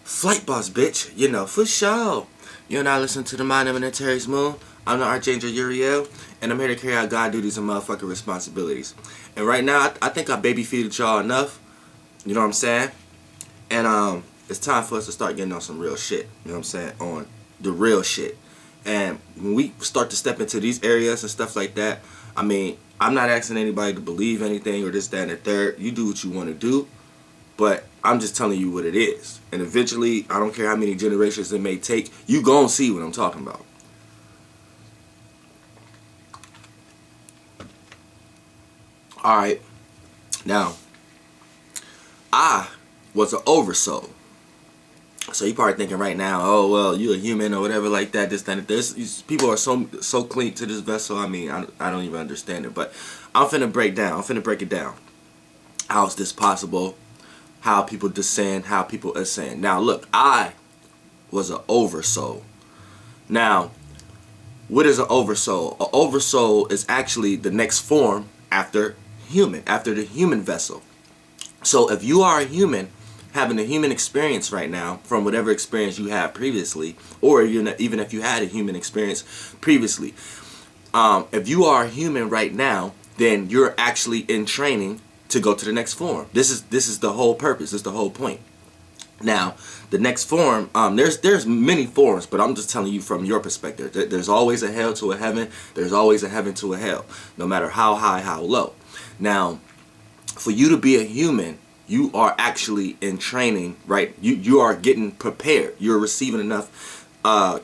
Flight boss, bitch. You know, for sure. You're not listening to the Mind of an Terry's Moon. I'm the Archangel Uriel, and I'm here to carry out God duties and motherfucking responsibilities. And right now, I think I baby feeded y'all enough. You know what I'm saying? And it's time for us to start getting on some real shit. You know what I'm saying? On the real shit. And when we start to step into these areas and stuff like that, I mean, I'm not asking anybody to believe anything or this, that, and the third. You do what you want to do. But I'm just telling you what it is. And eventually, I don't care how many generations it may take, you gon' see what I'm talking about. Alright. Now, I was an oversoul. So you're probably thinking right now, oh, well, you're a human or whatever like that, this, that, and this. People are so clean to this vessel. I mean, I don't even understand it. But I'm finna break it down. How is this possible? How people descend, how people ascend. Now, look, I was an oversoul. Now, what is an oversoul? An oversoul is actually the next form after human, after the human vessel. So if you are a human, having a human experience right now, from whatever experience you had previously, or even if you had a human experience previously, if you are a human right now, then you're actually in training to go to the next form. This is the whole purpose. This is the whole point. Now, the next form, there's many forms, but I'm just telling you from your perspective. There's always a hell to a heaven. There's always a heaven to a hell, no matter how high, how low. Now, for you to be a human, you are actually in training, right? You are getting prepared. You're receiving enough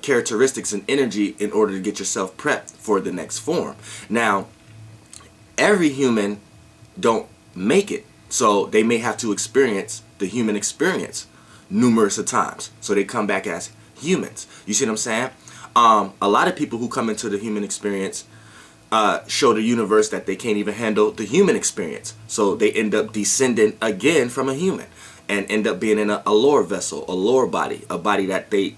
characteristics and energy in order to get yourself prepped for the next form. Now, every human don't make it, so they may have to experience the human experience numerous of times, so they come back as humans. You see what I'm saying? A lot of people who come into the human experience show the universe that they can't even handle the human experience, so they end up descending again from a human and end up being in a lower vessel, a lower body, a body that they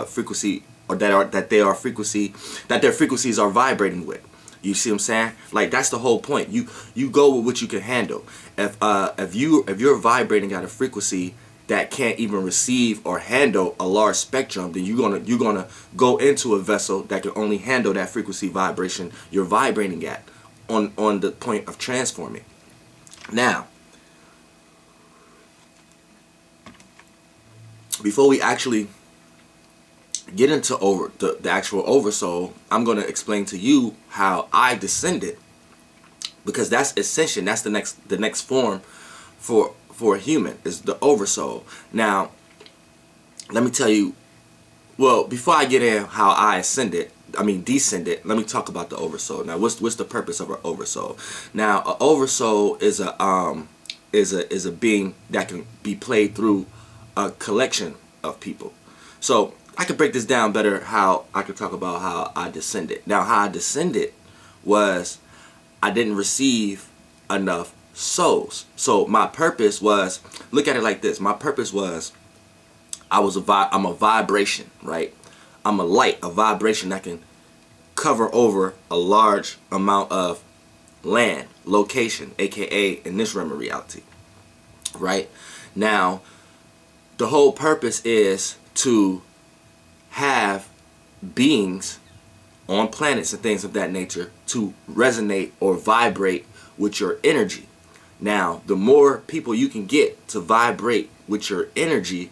frequency, or that their frequencies are vibrating with. You see what I'm saying? Like, that's the whole point. You go with what you can handle. If you're vibrating at a frequency that can't even receive or handle a large spectrum, then you're gonna go into a vessel that can only handle that frequency vibration you're vibrating at on the point of transforming. Now, before we actually get into the actual oversoul, I'm going to explain to you how I descended, because that's ascension. That's the next form for a human, is the oversoul. Now, let me tell you, well, before I get in how I descended, let me talk about the oversoul. Now, what's the purpose of an oversoul? Now, an oversoul is a being that can be played through a collection of people. So I could break this down better, how I could talk about how I descended. Now, how I descended was I didn't receive enough souls. So my purpose was, look at it like this. My purpose was, I'm a vibration, right? I'm a light, a vibration that can cover over a large amount of land, location, aka in this realm of reality, right? Now, the whole purpose is to have beings on planets and things of that nature to resonate or vibrate with your energy. Now, the more people you can get to vibrate with your energy,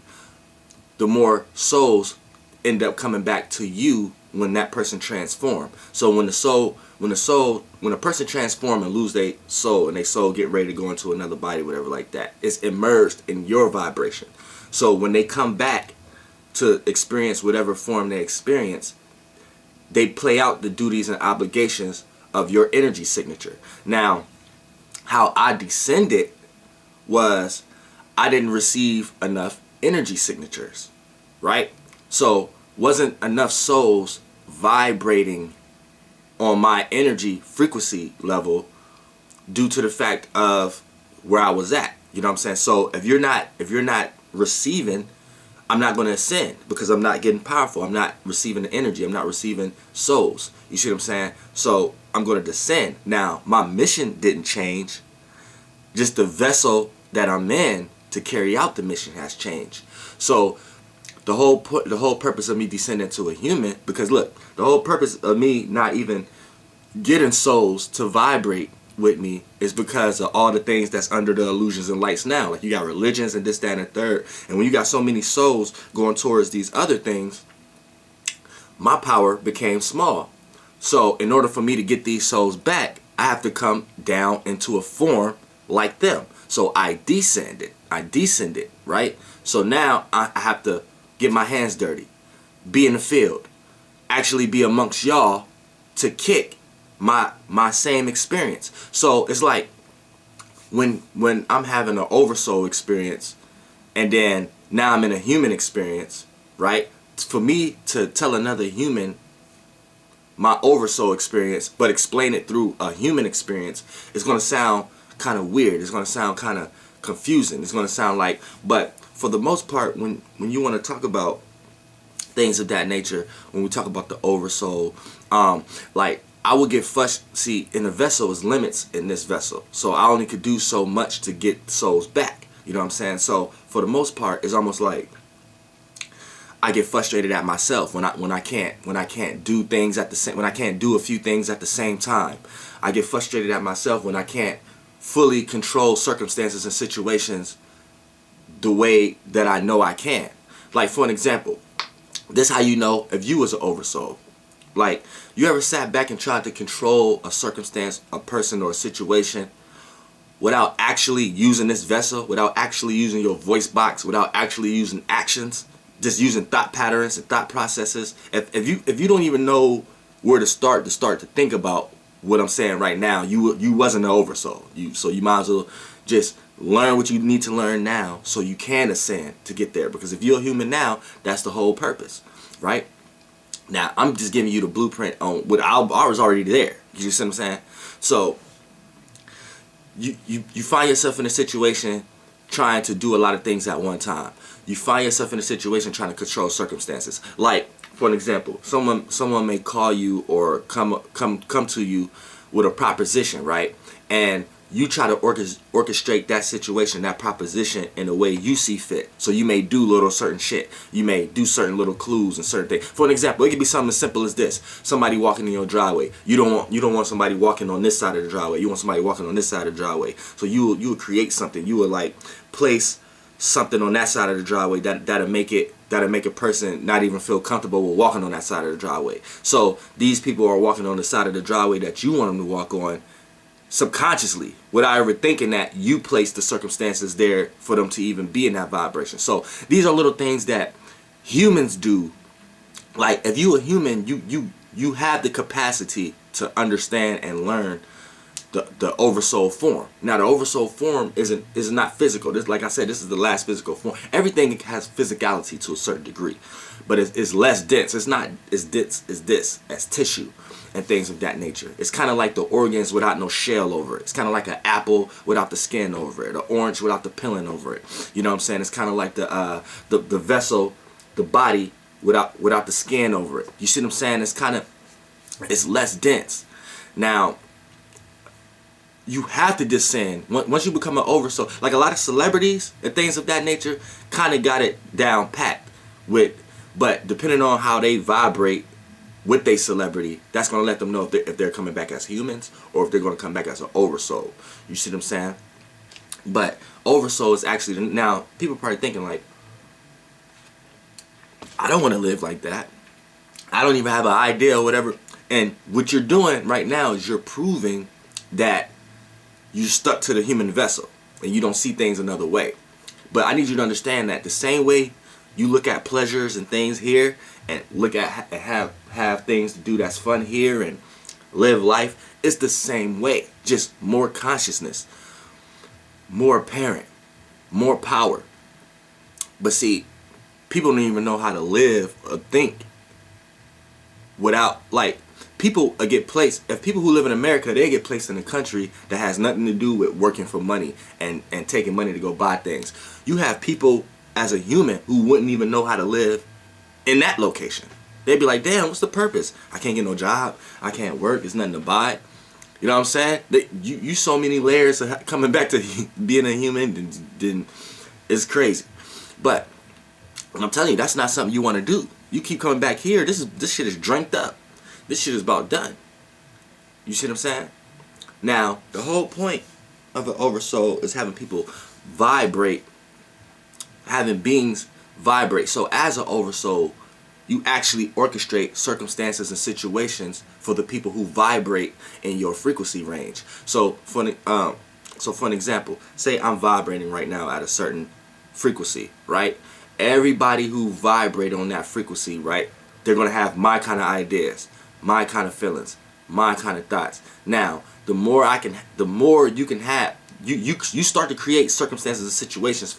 the more souls end up coming back to you when that person transform. So when a person transform and lose their soul, and their soul get ready to go into another body, whatever like that, it's immersed in your vibration. So when they come back to experience whatever form they experience, they play out the duties and obligations of your energy signature. Now, how I descended was I didn't receive enough energy signatures, right? So wasn't enough souls vibrating on my energy frequency level due to the fact of where I was at. You know what I'm saying? So if you're not receiving, I'm not going to ascend, because I'm not getting powerful. I'm not receiving the energy. I'm not receiving souls. You see what I'm saying? So I'm going to descend. Now, my mission didn't change. Just the vessel that I'm in to carry out the mission has changed. So the whole purpose of me descending to a human, because look, the whole purpose of me not even getting souls to vibrate with me is because of all the things that's under the illusions and lights now. Like you got religions and this, that, and the third. And when you got so many souls going towards these other things, my power became small. So in order for me to get these souls back, I have to come down into a form like them. So I descended, right? So now I have to get my hands dirty, be in the field, actually be amongst y'all to kick my same experience. So it's like when I'm having an oversoul experience and then now I'm in a human experience, right? For me to tell another human my oversoul experience but explain it through a human experience is going to sound kind of weird. It's going to sound kind of confusing. It's going to sound like, but for the most part, when you want to talk about things of that nature, when we talk about the oversoul, like I would get flushed. See, in the vessel is limits in this vessel, so I only could do so much to get souls back. You know what I'm saying? So for the most part, it's almost like I get frustrated at myself when I can't do things at the same, when I can't do a few things at the same time. I get frustrated at myself when I can't fully control circumstances and situations the way that I know I can. Like for an example, this how you know if you was an oversoul. Like, you ever sat back and tried to control a circumstance, a person, or a situation without actually using this vessel, without actually using your voice box, without actually using actions, just using thought patterns and thought processes? If you don't even know where to start to think about what I'm saying right now, you wasn't an oversoul. So you might as well just learn what you need to learn now so you can ascend to get there. Because if you're a human now, that's the whole purpose, right? Now, I'm just giving you the blueprint on what I was already there. You see what I'm saying? So, you find yourself in a situation trying to do a lot of things at one time. You find yourself in a situation trying to control circumstances. Like, for an example, someone may call you or come to you with a proposition, right? And you try to orchestrate that situation, that proposition, in a way you see fit. So you may do little certain shit. You may do certain little clues and certain things. For an example, it could be something as simple as this: somebody walking in your driveway. You don't want somebody walking on this side of the driveway. You want somebody walking on this side of the driveway. So you would create something. You would like place something on that side of the driveway that'll make a person not even feel comfortable with walking on that side of the driveway. So these people are walking on the side of the driveway that you want them to walk on, subconsciously, without ever thinking that you placed the circumstances there for them to even be in that vibration. So these are little things that humans do. Like, if you a human, you have the capacity to understand and learn the oversoul form. Now, the oversoul form is not physical. This, like I said, this is the last physical form. Everything has physicality to a certain degree, but it's less dense. It's not as dense as this, as tissue and things of that nature. It's kind of like the organs without no shell over it. It's kind of like an apple without the skin over it, an orange without the peeling over it. You know what I'm saying? It's kind of like the vessel, the body without the skin over it. You see what I'm saying? It's less dense. Now, you have to descend once you become an oversoul. Like a lot of celebrities and things of that nature kind of got it down pat but depending on how they vibrate with their celebrity, that's going to let them know if they're coming back as humans or if they're going to come back as an oversoul. You see what I'm saying? But oversoul is actually, now people are probably thinking like, I don't want to live like that. I don't even have an idea or whatever. And what you're doing right now is you're proving that you're stuck to the human vessel and you don't see things another way. But I need you to understand that the same way you look at pleasures and things here and look at and have things to do that's fun here and live life, it's the same way, just more consciousness, more apparent, more power. But see, people don't even know how to live or think without, like, people get placed, if people who live in America, they get placed in a country that has nothing to do with working for money and taking money to go buy things. You have people as a human who wouldn't even know how to live in that location. They'd be like, damn, what's the purpose? I can't get no job. I can't work. There's nothing to buy. You know what I'm saying? You so many layers of coming back to being a human than It's crazy. But I'm telling you, that's not something you want to do. You keep coming back here, this shit is dranked up. This shit is about done. You see what I'm saying? Now, the whole point of an oversoul is having people vibrate, having beings vibrate. So as an oversoul, you actually orchestrate circumstances and situations for the people who vibrate in your frequency range. So for an example, say I'm vibrating right now at a certain frequency, right? Everybody who vibrate on that frequency, right, they're going to have my kind of ideas, my kind of feelings, my kind of thoughts. Now, the more you can have, you start to create circumstances and situations.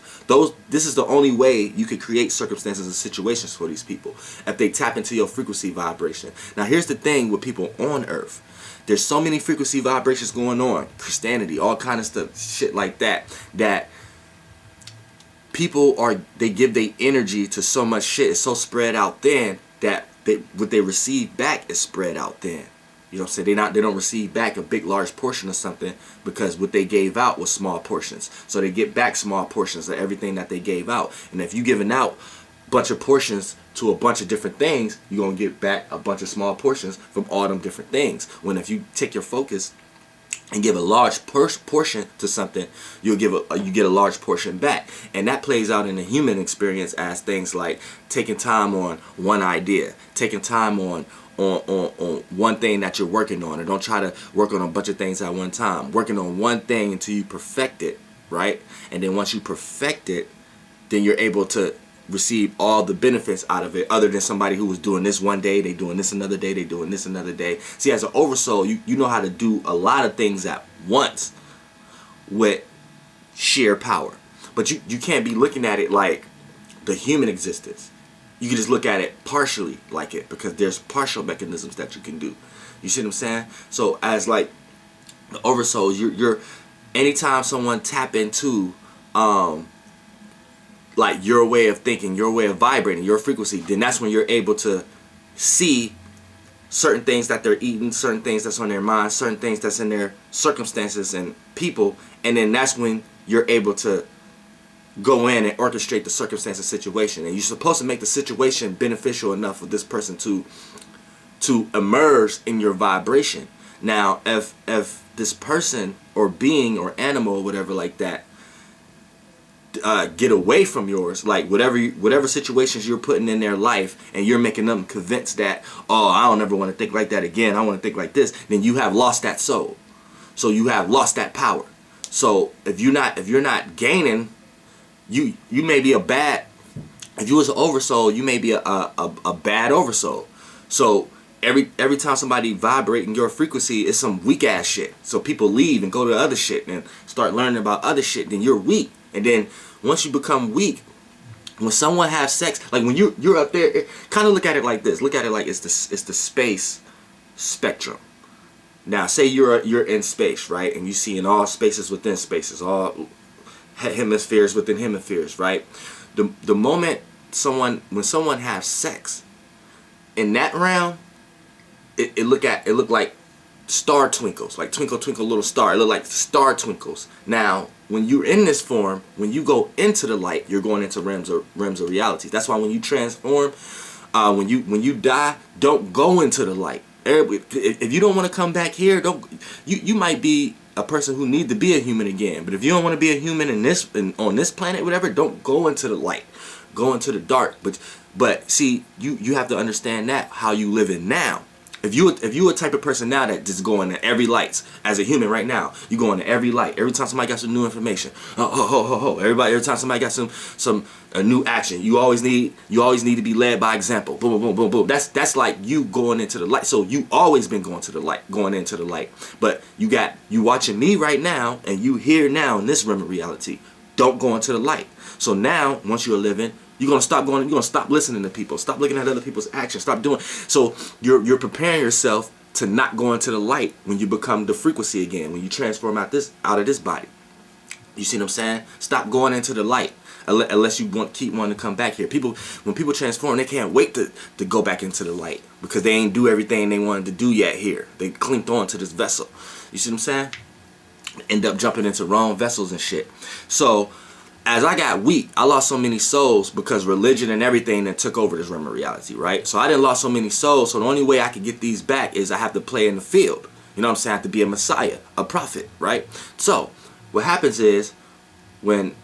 This is the only way you can create circumstances and situations for these people, if they tap into your frequency vibration. Now, here's the thing with people on Earth. There's so many frequency vibrations going on, Christianity, all kind of stuff, shit like that, that people they give their energy to so much shit. It's so spread out thin that what they receive back is spread out thin. You know what I'm saying? They don't receive back a big large portion of something, because what they gave out was small portions. So they get back small portions of everything that they gave out. And if you giving out a bunch of portions to a bunch of different things, you're gonna get back a bunch of small portions from all them different things. When if you take your focus and give a large portion to something, you get a large portion back. And that plays out in the human experience as things like taking time on one idea, taking time on one thing that you're working on, and don't try to work on a bunch of things at one time. Working on one thing until you perfect it, right? And then once you perfect it, then you're able to receive all the benefits out of it, other than somebody who was doing this one day, they doing this another day, they doing this another day. See, as an oversoul, you know how to do a lot of things at once with sheer power. But you can't be looking at it like the human existence. You can just look at it partially like it, because there's partial mechanisms that you can do. You see what I'm saying? So as like the oversouls, you're anytime someone tap into like your way of thinking, your way of vibrating, your frequency, then that's when you're able to see certain things that they're eating, certain things that's on their mind, certain things that's in their circumstances and people, and then that's when you're able to go in and orchestrate the circumstance and situation. And you're supposed to make the situation beneficial enough for this person to emerge in your vibration. Now, if this person or being or animal or whatever like that get away from yours, like whatever situations you're putting in their life, and you're making them convinced that, oh, I don't ever want to think like that again, I want to think like this, then you have lost that soul. So you have lost that power. So if you're not gaining, you may be a bad, if you was an oversoul, you may be a bad oversoul. So every time somebody vibrating your frequency, it's some weak ass shit. So people leave and go to other shit and start learning about other shit. Then you're weak. And then once you become weak, when someone has sex, like when you're up there, kind of look at it like this. Look at it like it's the space spectrum. Now, say you're in space, right? And you see in all spaces within spaces, all hemispheres within hemispheres, right? The moment when someone has sex in that realm, it look like star twinkles, like twinkle twinkle little star. It look like star twinkles. Now, when you're in this form, when you go into the light, you're going into realms of reality. That's why when you transform, when you die, don't go into the light. If you don't want to come back here, you might be a person who need to be a human again. But if you don't want to be a human on this planet, whatever, don't go into the light. Go into the dark. But see, you have to understand that how you live in now. If you a type of person now that just go into every light as a human right now, you go into every light. Every time somebody got some new information, every time somebody got some new action, you always need to be led by example. Boom, boom, boom, boom, boom. That's like you going into the light. So you always been going into the light. But you watching me right now, and you here now in this realm of reality. Don't go into the light. So now, once you're living, you're gonna stop listening to people. Stop looking at other people's actions. Stop doing. So you're preparing yourself to not go into the light when you become the frequency again. When you transform out of this body. You see what I'm saying? Stop going into the light unless you keep wanting to come back here. When people transform, they can't wait to go back into the light because they ain't do everything they wanted to do yet here. They clinked on to this vessel. You see what I'm saying? End up jumping into wrong vessels and shit. So as I got weak, I lost so many souls because religion and everything that took over this realm of reality, right? So I didn't lost so many souls, so the only way I could get these back is I have to play in the field. You know what I'm saying? I have to be a messiah, a prophet, right? So what happens is when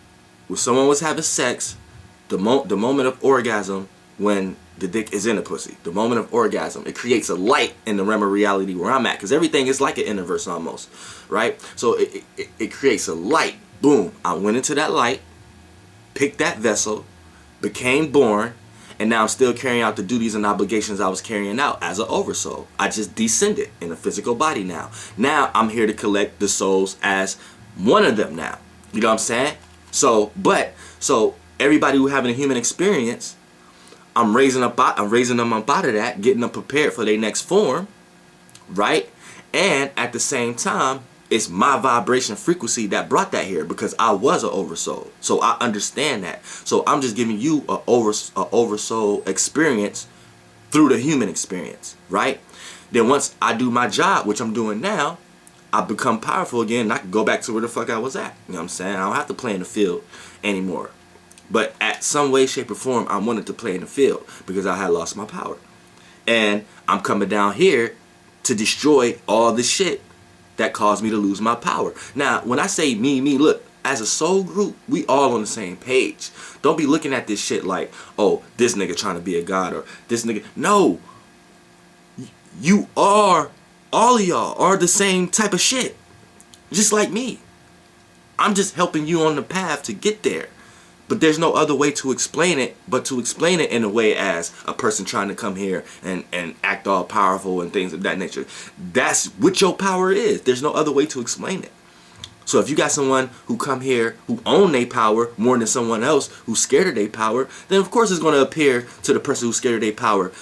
someone was having sex, the moment of orgasm, when the dick is in the pussy, the moment of orgasm, it creates a light in the realm of reality where I'm at, because everything is like an universe almost, right? So it creates a light. Boom, I went into that light, picked that vessel, became born, and now I'm still carrying out the duties and obligations I was carrying out as an oversoul. I just descended in a physical body now. Now I'm here to collect the souls as one of them now. You know what I'm saying? So everybody who having a human experience, I'm raising them up out of that, getting them prepared for their next form, right? And at the same time, it's my vibration frequency that brought that here, because I was an oversoul. So I understand that. So I'm just giving you a oversoul experience through the human experience, right? Then once I do my job, which I'm doing now, I become powerful again, and I can go back to where the fuck I was at. You know what I'm saying? I don't have to play in the field anymore. But at some way, shape, or form, I wanted to play in the field because I had lost my power. And I'm coming down here to destroy all the shit that caused me to lose my power. Now, when I say me, look, as a soul group, we all on the same page. Don't be looking at this shit like, oh, this nigga trying to be a god, or this nigga. No. You are, all of y'all are the same type of shit. Just like me. I'm just helping you on the path to get there. But there's no other way to explain it but to explain it in a way as a person trying to come here and act all powerful and things of that nature. That's what your power is. There's no other way to explain it. So if you got someone who come here who own their power more than someone else who's scared of their power, then of course it's going to appear to the person who's scared of their power,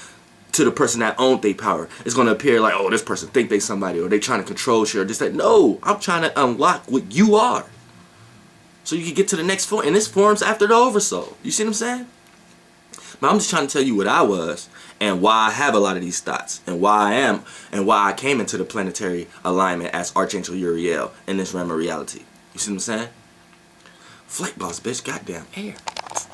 to the person that owned their power. It's going to appear like, oh, this person think they somebody, or they trying to control shit, or just that. No, I'm trying to unlock what you are, so you can get to the next form. And this form's after the oversoul. You see what I'm saying? But I'm just trying to tell you what I was, and why I have a lot of these thoughts, and why I am, and why I came into the planetary alignment as Archangel Uriel in this realm of reality. You see what I'm saying? Flight boss, bitch. Goddamn air.